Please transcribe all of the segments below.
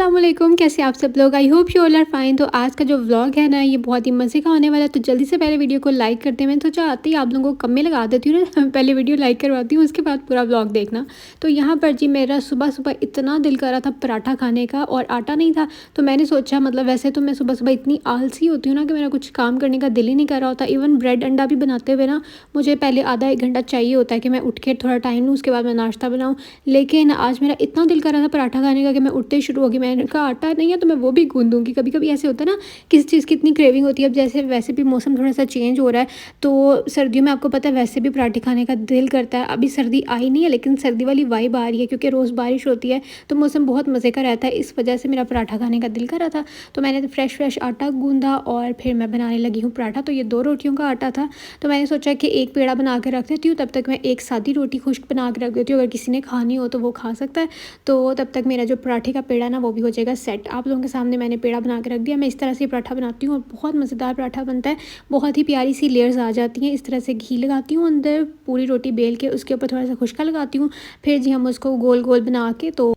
अस्सलाम वालेकुम, कैसे आप सब लोग। I hope you all are fine. तो आज का जो व्लॉग है ना, ये बहुत ही मज़े का होने वाला है। तो जल्दी से पहले वीडियो को लाइक करते हैं। मैंने सोचा आते ही आप लोगों को कम में लगा देती हूँ ना पहले वीडियो लाइक करवाती हूँ, उसके बाद पूरा व्लॉग देखना। तो यहाँ पर जी मेरा सुबह सुबह इतना दिल कर रहा था पराठा खाने का और आटा नहीं था। तो मैंने सोचा, मतलब वैसे तो मैं सुबह सुबह इतनी आलसी होती हूँ ना कि मेरा कुछ काम करने का दिल ही नहीं कर रहा होता। इवन ब्रेड अंडा भी बनाते हुए ना मुझे पहले आधा एक घंटा चाहिए होता है कि मैं उठ के थोड़ा टाइम लूँ, उसके बाद मैं नाश्ता बनाऊँ। लेकिन आज मेरा इतना दिल कर रहा था पराठा खाने का कि मैं उठते ही शुरू होगी। मैंने कहा आटा नहीं है तो मैं वो भी गूँध दूँगी। कभी कभी ऐसे होता है ना, किसी चीज़ की इतनी क्रेविंग होती है। अब जैसे वैसे भी मौसम थोड़ा सा चेंज हो रहा है, तो सर्दियों में आपको पता है वैसे भी पराठे खाने का दिल करता है। अभी सर्दी आई नहीं है लेकिन सर्दी वाली वाइब आ रही है, क्योंकि रोज़ बारिश होती है तो मौसम बहुत मज़े का रहता है। इस वजह से मेरा पराठा खाने का दिल कर रहा था। तो मैंने फ्रेश आटा गूँधा और फिर मैं बनाने लगी हूँ पराठा। तो ये 2 रोटियों का आटा था, तो मैंने सोचा कि एक पेड़ा बना के रख देती हूँ, तब तक मैं एक सादी रोटी खुश्क बना के रख देती हूँ। अगर किसी ने खानी हो तो वो खा सकता है। तो तब तक मेरा जो पराठे का पेड़ा ना वो भी हो जाएगा सेट। आप लोगों के सामने मैंने पेड़ा बना के रख दिया। मैं इस तरह से पराठा बनाती हूँ और बहुत मज़ेदार पराठा बनता है। बहुत ही प्यारी सी लेयर्स आ जाती हैं। इस तरह से घी लगाती हूँ अंदर, पूरी रोटी बेल के उसके ऊपर थोड़ा सा खुश्का लगाती हूँ। फिर जी हम उसको गोल गोल बना के, तो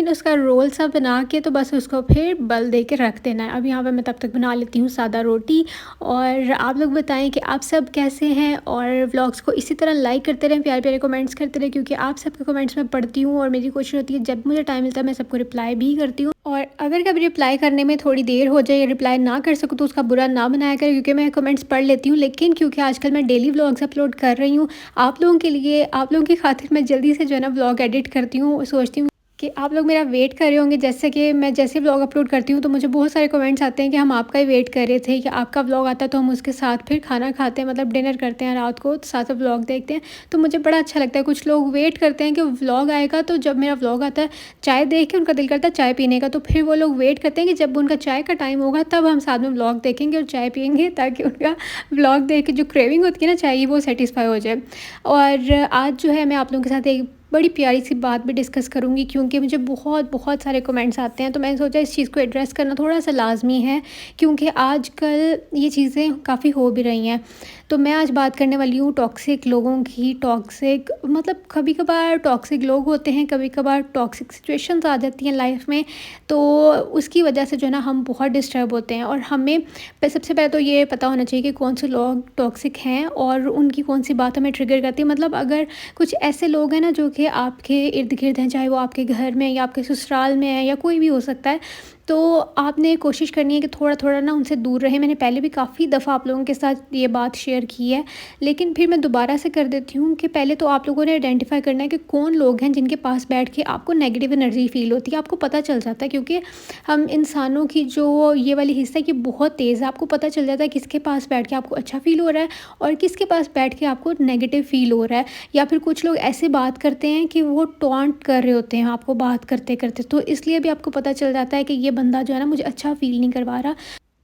उसका रोल सा बना के, तो बस उसको फिर बल दे के रख देना है। अब यहाँ पे मैं तब तक बना लेती हूँ सादा रोटी। और आप लोग बताएं कि आप सब कैसे हैं, और व्लॉग्स को इसी तरह लाइक करते रहें, प्यारे प्यारे कमेंट्स करते रहें, क्योंकि आप सबके कमेंट्स मैं पढ़ती हूँ और मेरी कोशिश होती है जब मुझे टाइम मिलता है मैं सबको रिप्लाई भी करती हूँ। और अगर कभी रिप्लाई करने में थोड़ी देर हो जाए या रिप्लाई ना कर सकूँ तो उसका बुरा ना बनाया करें, क्योंकि मैं कमेंट्स पढ़ लेती हूँ। लेकिन क्योंकि आजकल मैं डेली व्लॉग्स अपलोड कर रही हूँ आप लोगों के लिए, आप लोगों की खातिर मैं जल्दी से जो है ना व्लॉग एडिट करती हूँ। सोचती हूँ कि आप लोग मेरा वेट कर रहे होंगे, जैसे कि मैं जैसे व्लॉग अपलोड करती हूँ तो मुझे बहुत सारे कमेंट्स आते हैं कि हम आपका ही वेट कर रहे थे, कि आपका व्लॉग आता है तो हम उसके साथ फिर खाना खाते हैं, मतलब डिनर करते हैं रात को, तो साथ साथ व्लॉग देखते हैं। तो मुझे बड़ा अच्छा लगता है। कुछ लोग वेट करते हैं कि व्लॉग आएगा, तो जब मेरा व्लॉग आता है चाय देख के उनका दिल करता है चाय पीने का, तो फिर वो लोग वेट करते हैं कि जब उनका चाय का टाइम होगा तब हम साथ में व्लॉग देखेंगे और चाय पियेंगे, ताकि उनका व्लॉग देख के जो क्रेविंग होती है ना चाय, वो सेटिस्फाई हो जाए। और आज जो है मैं आप लोगों के साथ एक बड़ी प्यारी सी बात भी डिस्कस करूँगी, क्योंकि मुझे बहुत सारे कमेंट्स आते हैं। तो मैंने सोचा इस चीज़ को एड्रेस करना थोड़ा सा लाजमी है, क्योंकि आजकल ये चीज़ें काफ़ी हो भी रही हैं। तो मैं आज बात करने वाली हूँ टॉक्सिक लोगों की। टॉक्सिक मतलब कभी कभार टॉक्सिक लोग होते हैं, कभी कभार टॉक्सिक सिचुएशंस आ जाती हैं लाइफ में, तो उसकी वजह से जो है ना हम बहुत डिस्टर्ब होते हैं। और हमें सबसे पहले तो ये पता होना चाहिए कि कौन से लोग टॉक्सिक हैं और उनकी कौन सी बात हमें ट्रिगर करती है। मतलब अगर कुछ ऐसे लोग हैं ना जो कि आपके इर्द गिर्द हैं, चाहे वो आपके घर में या आपके ससुराल में है या कोई भी हो सकता है, तो आपने कोशिश करनी है कि थोड़ा थोड़ा ना उनसे दूर रहें। मैंने पहले भी काफ़ी दफ़ा आप लोगों के साथ ये बात शेयर की है, लेकिन फिर मैं दोबारा से कर देती हूँ कि पहले तो आप लोगों ने आइडेंटिफाई करना है कि कौन लोग हैं जिनके पास बैठ के आपको नेगेटिव एनर्जी फ़ील होती है। आपको पता चल जाता है, क्योंकि हम इंसानों की जो ये वाली हिस्सा है कि बहुत तेज़ है। आपको पता चल जाता है किसके पास बैठ के आपको अच्छा फ़ील हो रहा है और किसके पास बैठ के आपको नेगेटिव फ़ील हो रहा है। या फिर कुछ लोग ऐसे बात करते हैं कि वो टॉन्ट कर रहे होते हैं आपको बात करते करते, तो इसलिए भी आपको पता चल जाता है कि ये बंदा जो है ना मुझे अच्छा फ़ील नहीं करवा रहा।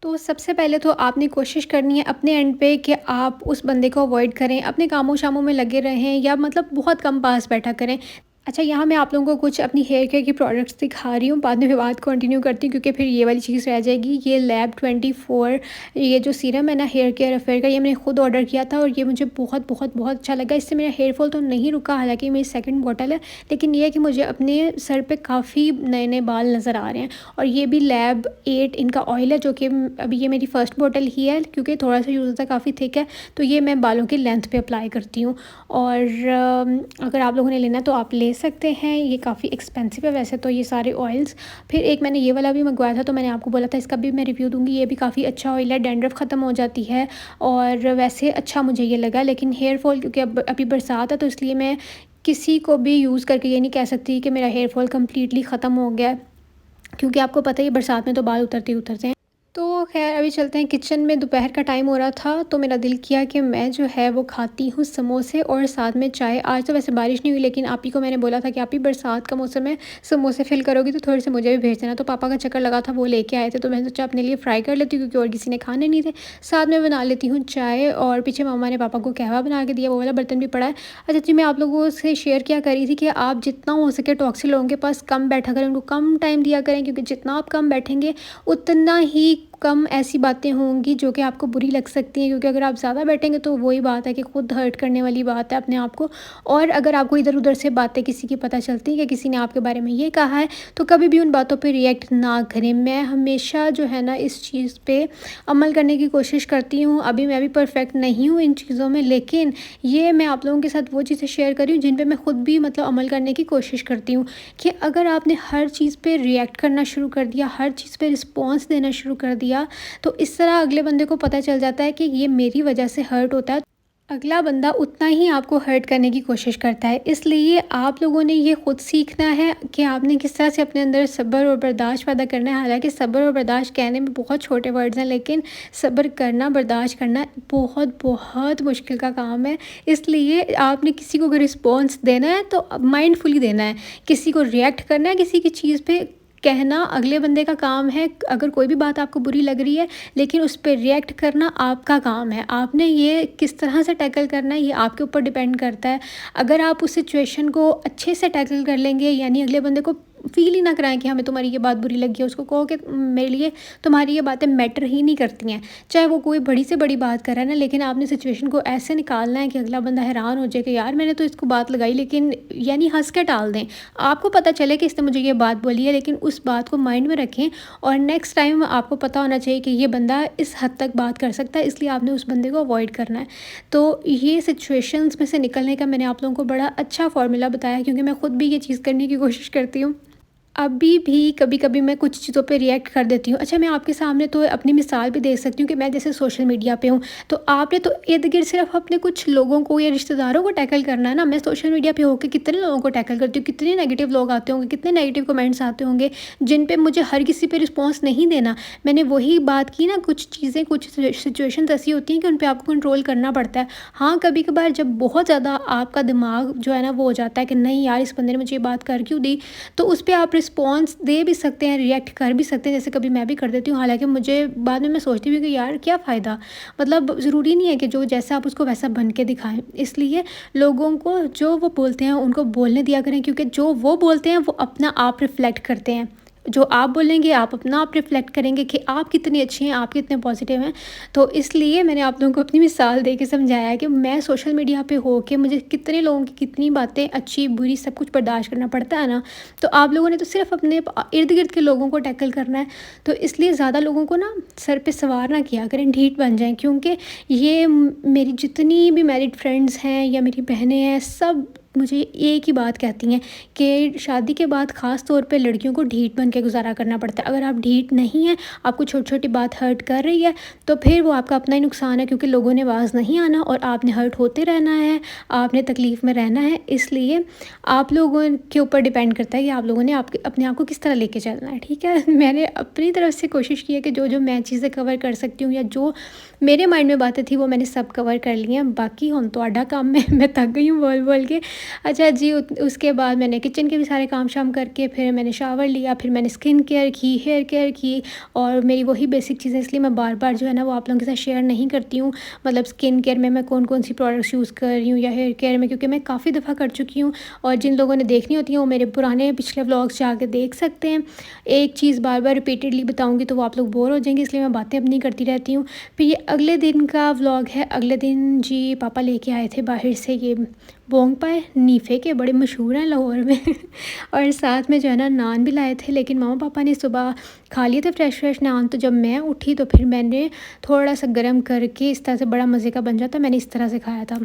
तो सबसे पहले तो आपने कोशिश करनी है अपने एंड पे कि आप उस बंदे को अवॉइड करें, अपने कामों शामों में लगे रहें, या मतलब बहुत कम पास बैठा करें। अच्छा, यहाँ मैं आप लोगों को कुछ अपनी हेयर केयर की प्रोडक्ट्स दिखा रही हूँ, बाद में मैं बात कंटिन्यू करती हूँ, क्योंकि फिर ये वाली चीज़ रह जाएगी। ये लैब 24 ये जो सीरम है ना हेयर केयर अफेयर का, ये मैंने खुद ऑर्डर किया था और ये मुझे बहुत अच्छा लगा। इससे मेरा हेयर फॉल तो नहीं रुका, हालांकि मेरी सेकंड बॉटल है, लेकिन ये है कि मुझे अपने सर पे काफ़ी नए नए बाल नज़र आ रहे हैं। और ये भी लैब 8 इनका ऑयल है, जो कि अभी ये मेरी फ़र्स्ट बॉटल ही है, क्योंकि थोड़ा सा यूज़ होता है, काफ़ी थिक है, तो ये मैं बालों की लेंथ पे अप्लाई करती हूँ। और अगर आप लोगों ने लेना तो आप ले सकते हैं। ये काफ़ी एक्सपेंसिव है वैसे तो ये सारे ऑयल्स। फिर एक मैंने ये वाला भी मंगवाया था, तो मैंने आपको बोला था इसका भी मैं रिव्यू दूंगी। ये भी काफ़ी अच्छा ऑयल है, डैंड्रफ ख़त्म हो जाती है और वैसे अच्छा मुझे ये लगा। लेकिन हेयर फॉल, क्योंकि अब अभी बरसात है, तो इसलिए मैं किसी को भी यूज़ करके ये नहीं कह सकती कि मेरा हेयर फॉल कम्प्लीटली ख़त्म हो गया है, क्योंकि आपको पता ही बरसात में तो बाल उतरते ही उतरते हैं। तो खैर अभी चलते हैं किचन में। दोपहर का टाइम हो रहा था, तो मेरा दिल किया कि मैं जो है वो खाती हूँ समोसे और साथ में चाय। आज तो वैसे बारिश नहीं हुई, लेकिन आप ही को मैंने बोला था कि आप ही बरसात का मौसम है, समोसे फिल करोगी तो थोड़े से मुझे भी भेज देना। तो पापा का चक्कर लगा था, वो लेके आए थे, तो मैंने सोचा अपने लिए फ्राई कर लेती हूँ, क्योंकि और किसी ने खाने नहीं थे। साथ में बना लेती हूँ चाय, और पीछे मम्मा ने पापा को कहवा बना के दिया, वो वाला बर्तन भी पड़ा है। अच्छा जी, मैं आप लोगों से शेयर क्या कर रही थी कि आप जितना हो सके टॉक्सिक लोगों के पास कम बैठा करें, उनको कम टाइम दिया करें, क्योंकि जितना आप कम बैठेंगे उतना ही कम ऐसी बातें होंगी जो कि आपको बुरी लग सकती हैं, क्योंकि अगर आप ज़्यादा बैठेंगे तो वही बात है कि खुद हर्ट करने वाली बात है अपने आप को। और अगर आपको इधर उधर से बातें किसी की पता चलती है कि किसी ने आपके बारे में ये कहा है, तो कभी भी उन बातों पे रिएक्ट ना करें। मैं हमेशा जो है ना इस चीज़ पे अमल करने की कोशिश करती हूँ। अभी मैं भी परफेक्ट नहीं हूँ इन चीज़ों में, लेकिन ये मैं आप लोगों के साथ वो चीज़ें शेयर कर रही हूँ जिन पे मैं खुद भी मतलब अमल करने की कोशिश करती हूँ। कि अगर आपने हर चीज़ पे रिएक्ट करना शुरू कर दिया, हर चीज़ पे रिस्पॉन्स देना शुरू कर दिया, तो इस तरह अगले बंदे को पता चल जाता है कि ये मेरी वजह से हर्ट होता है। अगला बंदा उतना ही आपको हर्ट करने की कोशिश करता है। इसलिए आप लोगों ने ये खुद सीखना है कि आपने किस तरह से अपने अंदर सब्र और बर्दाश्त पैदा करना है। हालांकि सब्र और बर्दाश्त कहने में बहुत छोटे वर्ड्स हैं, लेकिन सब्र करना, बर्दाश्त करना बहुत बहुत मुश्किल का काम है। इसलिए आपने किसी को अगर रिस्पॉन्स देना है तो माइंडफुली देना है। किसी को रिएक्ट करना है, किसी की चीज़ पे कहना अगले बंदे का काम है। अगर कोई भी बात आपको बुरी लग रही है, लेकिन उस पर रिएक्ट करना आपका काम है। आपने ये किस तरह से टैकल करना है, ये आपके ऊपर डिपेंड करता है। अगर आप उस सिचुएशन को अच्छे से टैकल कर लेंगे, यानी अगले बंदे को फ़ील ही ना कराएं कि हमें तुम्हारी ये बात बुरी लगी है, उसको कहो कि मेरे लिए तुम्हारी ये बातें मैटर ही नहीं करती हैं। चाहे वो कोई बड़ी से बड़ी बात कर रहा है ना, लेकिन आपने सिचुएशन को ऐसे निकालना है कि अगला बंदा हैरान हो जाए कि यार मैंने तो इसको बात लगाई, लेकिन यानी हंस के टाल दें। आपको पता चले कि इसने मुझे ये बात बोली है, लेकिन उस बात को माइंड में रखें और नेक्स्ट टाइम आपको पता होना चाहिए कि ये बंदा इस हद तक बात कर सकता है, इसलिए आपने उस बंदे को अवॉइड करना है। तो ये सिचुएशंस में से निकलने का मैंने आप लोगों को बड़ा अच्छा फ़ॉर्मूला बताया, क्योंकि मैं खुद भी ये चीज़ करने की कोशिश करती हूँ। अभी भी कभी-कभी मैं कुछ चीज़ों पे रिएक्ट कर देती हूँ। अच्छा, मैं आपके सामने तो अपनी मिसाल भी दे सकती हूँ कि मैं जैसे सोशल मीडिया पे हूँ, तो आपने तो इर्द-गिर्द सिर्फ़ अपने कुछ लोगों को या रिश्तेदारों को टैकल करना है ना। मैं सोशल मीडिया पे होके कितने लोगों को टैकल करती हूँ, कितने नेगेटिव लोग आते होंगे, कितने नेगेटिव कमेंट्स आते होंगे, जिन पे मुझे हर किसी पे रिस्पॉन्स नहीं देना। मैंने वही बात की ना, कुछ चीज़ें, कुछ सिचुएशंस ऐसी होती हैं कि उन पे आपको कंट्रोल करना पड़ता है। हाँ, कभी-कभार जब बहुत ज़्यादा आपका दिमाग जो है ना वो हो जाता है कि नहीं यार, इस बंदे ने मुझे ये बात कर क्यों दी, तो उस पे आप रिस्पॉन्स दे भी सकते हैं, रिएक्ट कर भी सकते हैं, जैसे कभी मैं भी कर देती हूँ। हालाँकि मुझे बाद में मैं सोचती हूँ कि यार क्या फ़ायदा, मतलब ज़रूरी नहीं है कि जो जैसा आप उसको वैसा बन के दिखाएँ। इसलिए लोगों को जो वो बोलते हैं उनको बोलने दिया करें, क्योंकि जो वो बोलते हैं वो अपना आप रिफ्लेक्ट करते हैं। जो आप बोलेंगे आप अपना आप रिफ्लेक्ट करेंगे कि आप कितने अच्छे हैं, आप कितने पॉजिटिव हैं। तो इसलिए मैंने आप लोगों को अपनी मिसाल दे के समझाया है कि मैं सोशल मीडिया पे हो के मुझे कितने लोगों की कितनी बातें अच्छी बुरी सब कुछ बर्दाश्त करना पड़ता है ना। तो आप लोगों ने तो सिर्फ अपने इर्द गिर्द के लोगों को टैकल करना है। तो इसलिए ज़्यादा लोगों को ना सर पे सवार ना किया करें, ढीठ बन जाएं। क्योंकि ये मेरी जितनी भी मैरिड फ्रेंड्स हैं या मेरी बहनें हैं, सब मुझे एक ही बात कहती हैं कि शादी के बाद ख़ास तौर पे लड़कियों को ढीठ बन के गुजारा करना पड़ता है। अगर आप ढीठ नहीं हैं, आपको छोटी-छोटी बात हर्ट कर रही है, तो फिर वो आपका अपना ही नुकसान है, क्योंकि लोगों ने आवाज़ नहीं आना और आपने हर्ट होते रहना है, आपने तकलीफ़ में रहना है। इसलिए आप लोगों के ऊपर डिपेंड करता है कि आप लोगों ने आपके अपने आप को किस तरह लेके चलना है, ठीक है? मैंने अपनी तरफ से कोशिश की है कि जो-जो मैं चीज़ें कवर कर सकती हूँ या जो मेरे माइंड में बातें थी वो मैंने सब कवर कर ली हैं। बाकी हुण तुहाडा काम है, मैं थक गई हूँ बोल-बोल के। अच्छा जी, उसके बाद मैंने किचन के भी सारे काम शाम करके फिर मैंने शावर लिया, फिर मैंने स्किन केयर की, हेयर केयर की, और मेरी वही बेसिक चीज़ें, इसलिए मैं बार-बार जो है ना वो आप लोगों के साथ शेयर नहीं करती हूँ। मतलब स्किन केयर में मैं कौन-कौन सी प्रोडक्ट्स यूज़ कर रही हूँ या हेयर केयर में, क्योंकि मैं काफ़ी दफ़ा कर चुकी हूँ। और जिन लोगों ने देखनी होती हैं वो मेरे पुराने पिछले व्लॉग्स जाके देख सकते हैं। एक चीज़ बार-बार रिपीटेडली बताऊँगी तो वो आप लोग बोर हो जाएँगे, इसलिए मैं बातें अपनी करती रहती हूँ। फिर ये अगले दिन का व्लॉग है। अगले दिन जी पापा लेके आए थे बाहर से ये बोंग पाए नीफे के, बड़े मशहूर हैं लाहौर में और साथ में जो है ना नान भी लाए थे, लेकिन मामा पापा ने सुबह खा लिए थे फ्रेश नान। तो जब मैं उठी तो फिर मैंने थोड़ा सा गर्म करके इस तरह से, बड़ा मज़े का बन जाता, मैंने इस तरह से खाया था।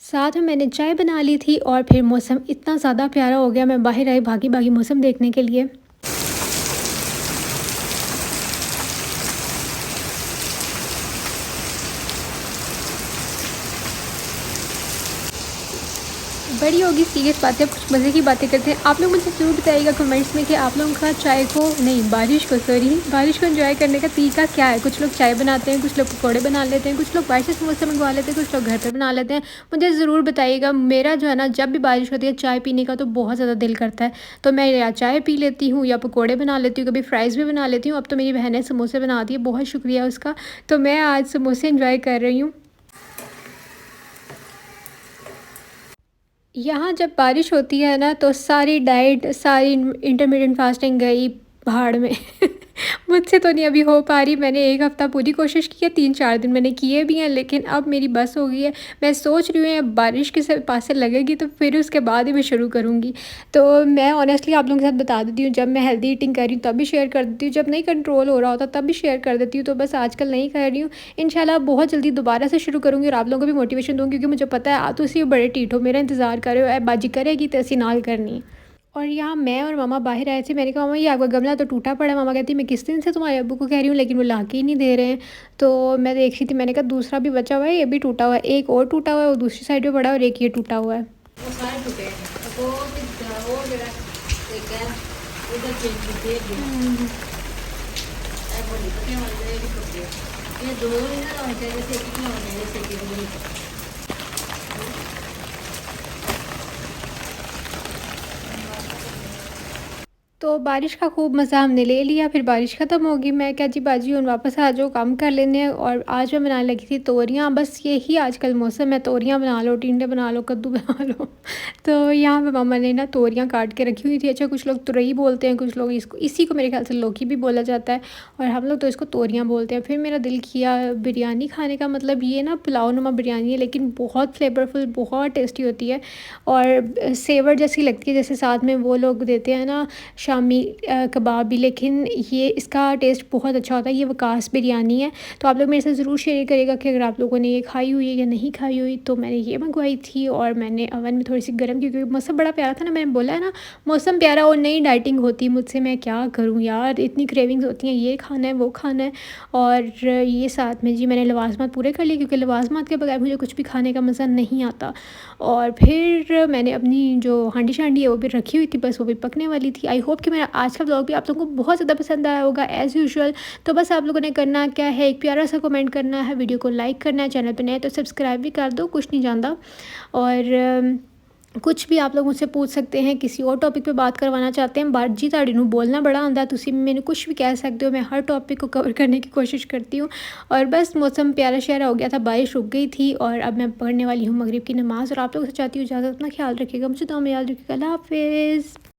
साथ में मैंने चाय बना ली थी और फिर मौसम इतना ज़्यादा प्यारा हो गया, मैं बाहर आई भागी-भागी मौसम देखने के लिए। बड़ी होगी सीरियस बातें, अब कुछ मज़े की बातें करते हैं। आप लोग मुझे ज़रूर बताइएगा कमेंट्स में कि आप लोगों का चाय को नहीं, बारिश को एंजॉय करने का तरीका क्या है। कुछ लोग चाय बनाते हैं, कुछ लोग पकौड़े बना लेते हैं, कुछ लोग बाहर से समोसे मंगवा लेते हैं, कुछ लोग घर पे बना लेते हैं। मुझे ज़रूर बताइएगा। मेरा जो है ना जब भी बारिश होती है चाय पीने का तो बहुत ज़्यादा दिल करता है, तो मैं या चाय पी लेती हूँ या पकौड़े बना लेती हूँ, कभी फ्राइज़ भी बना लेती हूँ। अब तो मेरी बहन ने समोसे बना दिए, बहुत शुक्रिया उसका। तो मैं आज समोसे एंजॉय कर रही हूँ। यहाँ जब बारिश होती है ना तो सारी डाइट, सारी इंटरमिटेंट फास्टिंग गई भाड़ में मुझसे तो नहीं अभी हो पा रही। मैंने 1 हफ़्ता पूरी कोशिश की है, 3-4 दिन मैंने किए भी हैं, लेकिन अब मेरी बस हो गई है। मैं सोच रही हूँ अब बारिश के पास से लगेगी तो फिर उसके बाद ही मैं शुरू करूँगी। तो मैं ऑनेस्टली आप लोगों के साथ बता देती हूँ, जब मैं हेल्दी ईटिंग कर रही हूँ तब भी शेयर कर देती हूँ, जब नहीं कंट्रोल हो रहा होता तब भी शेयर कर देती हूँ। तो बस आजकल नहीं कर रही हूँ। इंशाल्लाह बहुत जल्दी दोबारा से शुरू करूँगी और आप लोगों को भी मोटिवेशन दूँगी, क्योंकि मुझे पता है तुसीं बड़े ढीठ हो, मेरा इंतज़ार कर रहे हो, ए बाजी करेगी तो असीं नाल करनी। और यहाँ मैं और मामा बाहर आए थे। मैंने कहा, मामा ये आपका गमला तो टूटा पड़ा है। मामा कहती मैं किस दिन से तुम्हारे अब्बू को कह रही हूँ, लेकिन वो ला के ही नहीं दे रहे हैं। तो मैं देख रही थी, मैंने कहा दूसरा भी बचा हुआ है, ये भी टूटा हुआ है, एक और टूटा हुआ है, वो दूसरी साइड पे पड़ा है और एक ये टूटा हुआ है। वो सारे टूटे हैं। अब वो जरा एक है उधर चेंज कीते हैं। ए बड़ी पत्तियां वाले ये भी टूटे हैं। ये दो ही ना होने चाहिए, जैसे एक ना होने जैसे कि वो तो बारिश का खूब मज़ा हमने ले लिया, फिर बारिश ख़त्म हो गई। मैं क्या जी बाजी हुन वापस आ जाओ, काम कर लेने हैं। और आज मैं बनाने लगी थी तोरियाँ। बस यही आजकल मौसम है, तोरियाँ बना लो, टिंडे बना लो, कद्दू बना लो। तो यहाँ पे मामा ने ना तोरियाँ काट के रखी हुई थी। अच्छा, कुछ लोग तुरई बोलते हैं, कुछ लोग इसको इसी को मेरे ख्याल से लौकी भी बोला जाता है, और हम लोग तो इसको तोरियाँ बोलते हैं। फिर मेरा दिल किया बिरयानी खाने का। मतलब ये ना पुलाव नुमा बिरयानी है, लेकिन बहुत फ्लेवरफुल, बहुत टेस्टी होती है और सेवर जैसी लगती है, जैसे साथ में वो लोग देते हैं ना शामी कबाब भी। लेकिन ये इसका टेस्ट बहुत अच्छा होता है। ये वकास बिरयानी है। तो आप लोग मेरे साथ ज़रूर शेयर करिएगा कि अगर आप लोगों ने ये खाई हुई है या नहीं खाई हुई। तो मैंने ये मंगवाई थी और मैंने ओवन में थोड़ी सी गर्म की, क्योंकि मौसम बड़ा प्यारा था ना। मैंने बोला है ना, मौसम प्यारा और नई डाइटिंग होती मुझसे, मैं क्या करूँ यार, इतनी क्रेविंग्स होती हैं, ये खाना है वो खाना है। और ये साथ में जी मैंने लवाजमात पूरे कर लिए, क्योंकि लवाजमात के बगैर मुझे कुछ भी खाने का मज़ा नहीं आता। और फिर मैंने अपनी जो हांडी शांडी है वो भी रखी हुई थी, बस वो भी पकने वाली थी। आई होप कि मेरा आज का व्लॉग भी आप लोगों को बहुत ज़्यादा पसंद आया होगा एज़ यूजुअल। तो बस आप लोगों ने करना क्या है, एक प्यारा सा कमेंट करना है, वीडियो को लाइक करना है, चैनल पे नए तो सब्सक्राइब भी कर दो, कुछ नहीं जानता। और कुछ भी आप लोग मुझसे पूछ सकते हैं, किसी और टॉपिक पे बात करवाना चाहते हैं, बात जी ताड़ी नू बोलना बड़ा आंदा, तुसी मैंने कुछ भी कह सकते हो। मैं हर टॉपिक को कवर करने की कोशिश करती हूँ। और बस मौसम प्यारा श्यारा हो गया था, बारिश रुक गई थी और अब मैं पढ़ने वाली हूँ मगरिब की नमाज़। और आप लोगों से चाहती हूँ इजाज़त, अपना ख्याल रखिएगा, मुझे तो याद रखिएगा। अल्लाह हाफ़िज़।